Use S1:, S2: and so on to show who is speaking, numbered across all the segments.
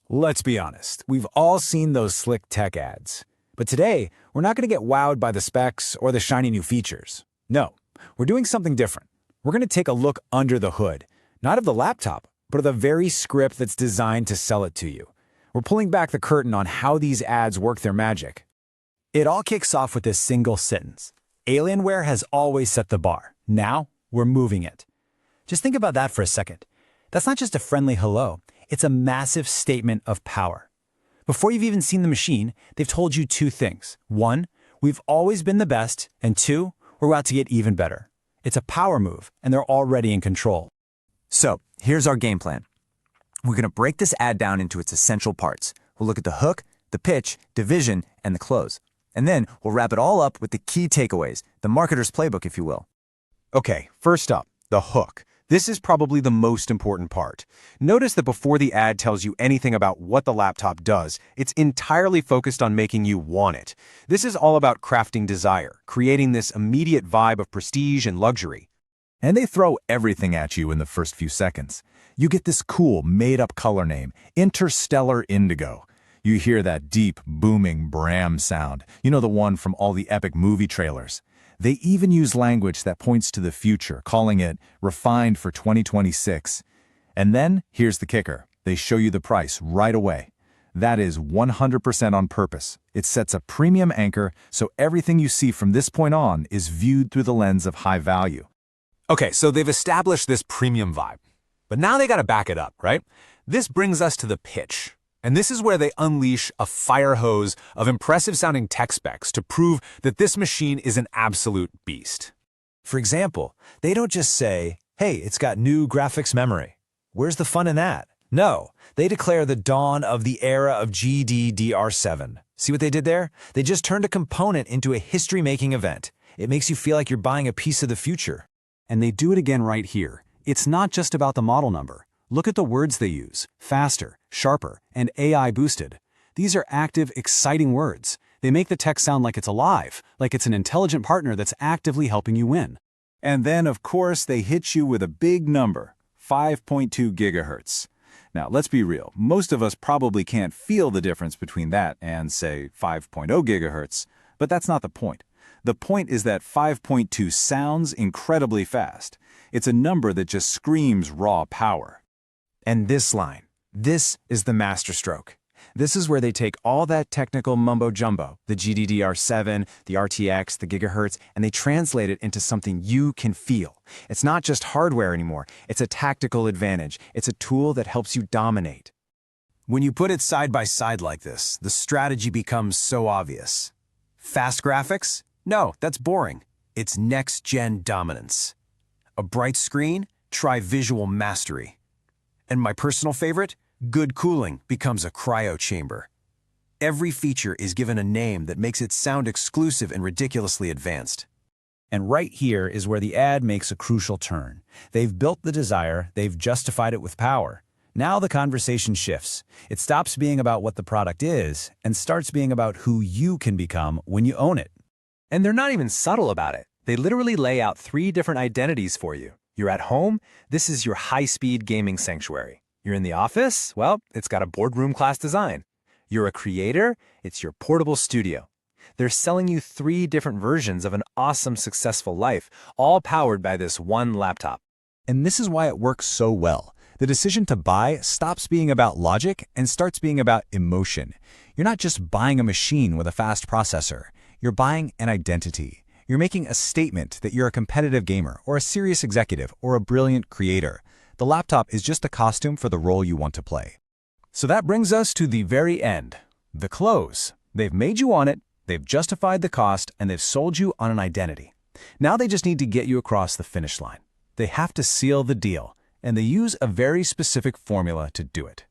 S1: Let's be honest, we've all seen those slick tech ads. But today, we're not going to get wowed by the specs or the shiny new features. No, we're doing something different. We're going to take a look under the hood, not of the laptop, but of the very script that's designed to sell it to you. We're pulling back the curtain on how these ads work their magic. It all kicks off with this single sentence. Alienware has always set the bar. Now, we're moving it. Just think about that for a second. That's not just a friendly hello. It's a massive statement of power. Before you've even seen the machine, they've told you two things. One, we've always been the best, and two, we're about to get even better. It's a power move, and they're already in control.
S2: So, here's our game plan. We're going to break this ad down into its essential parts. We'll look at the hook, the pitch, division, and the close. And then we'll wrap it all up with the key takeaways, the marketer's playbook, if you will.
S3: Okay, first up, the hook. This is probably the most important part. Notice that before the ad tells you anything about what the laptop does, it's entirely focused on making you want it. This is all about crafting desire, creating this immediate vibe of prestige and luxury.
S4: And they throw everything at you in the first few seconds. You get this cool, made-up color name, Interstellar Indigo. You hear that deep, booming Bram sound, you know, the one from all the epic movie trailers. They even use language that points to the future, calling it refined for 2026. And then, here's the kicker. They show you the price right away. That is 100% on purpose. It sets a premium anchor, so everything you see from this point on is viewed through the lens of high value.
S1: Okay, so they've established this premium vibe. But now they got to back it up, right? This brings us to the pitch. And this is where they unleash a fire hose of impressive-sounding tech specs to prove that this machine is an absolute beast. For example, they don't just say, hey, it's got new graphics memory. Where's the fun in that? No, they declare the dawn of the era of GDDR7. See what they did there? They just turned a component into a history-making event. It makes you feel like you're buying a piece of the future. And they do it again right here. It's not just about the model number. Look at the words they use: faster, sharper, and AI boosted. These are active, exciting words. They make the tech sound like it's alive, like it's an intelligent partner that's actively helping you win.
S4: And then, of course, they hit you with a big number, 5.2 gigahertz. Now, let's be real. Most of us probably can't feel the difference between that and, say, 5.0 gigahertz, but that's not the point. The point is that 5.2 sounds incredibly fast. It's a number that just screams raw power.
S1: And this line, this is the masterstroke. This is where they take all that technical mumbo-jumbo, the GDDR7, the RTX, the gigahertz, and they translate it into something you can feel. It's not just hardware anymore. It's a tactical advantage. It's a tool that helps you dominate. When you put it side by side like this, the strategy becomes so obvious. Fast graphics? No, that's boring. It's next-gen dominance. A bright screen? Try visual mastery. And my personal favorite? Good cooling becomes a cryo chamber. Every feature is given a name that makes it sound exclusive and ridiculously advanced. And right here is where the ad makes a crucial turn. They've built the desire, they've justified it with power. Now the conversation shifts. It stops being about what the product is and starts being about who you can become when you own it.
S3: And they're not even subtle about it. They literally lay out 3 different identities for you. You're at home, this is your high-speed gaming sanctuary. You're in the office, well, it's got a boardroom-class design. You're a creator, it's your portable studio. They're selling you 3 different versions of an awesome, successful life, all powered by this one laptop.
S4: And this is why it works so well. The decision to buy stops being about logic and starts being about emotion. You're not just buying a machine with a fast processor. You're buying an identity. You're making a statement that you're a competitive gamer or a serious executive or a brilliant creator. The laptop is just a costume for the role you want to play.
S1: So that brings us to the very end, the close. They've made you want it, they've justified the cost, and they've sold you on an identity. Now they just need to get you across the finish line. They have to seal the deal, and they use a very specific formula to do it.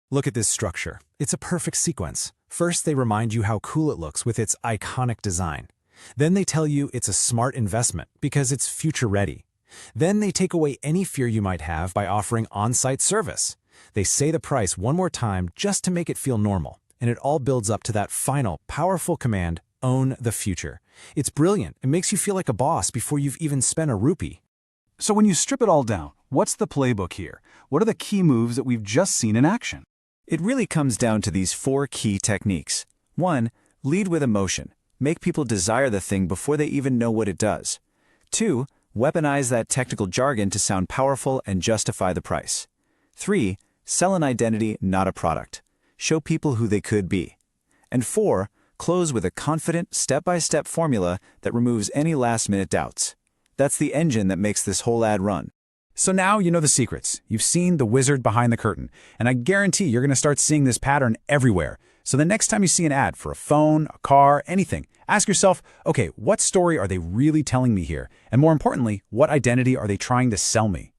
S1: Look at this structure. It's a perfect sequence. First, they remind you how cool it looks with its iconic design. Then they tell you it's a smart investment because it's future-ready. Then they take away any fear you might have by offering on-site service. They say the price one more time just to make it feel normal, and it all builds up to that final, powerful command, own the future. It's brilliant. It makes you feel like a boss before you've even spent a rupee. So when you strip it all down, what's the playbook here? What are the key moves that we've just seen in action? It really comes down to these 4 key techniques. 1. Lead with emotion. Make people desire the thing before they even know what it does. 2. Weaponize that technical jargon to sound powerful and justify the price. 3. Sell an identity, not a product. Show people who they could be. And 4. Close with a confident, step-by-step formula that removes any last-minute doubts. That's the engine that makes this whole ad run.
S5: So now you know the secrets. You've seen the wizard behind the curtain, and I guarantee you're going to start seeing this pattern everywhere. So the next time you see an ad for a phone, a car, anything, ask yourself, okay, what story are they really telling me here? And more importantly, what identity are they trying to sell me?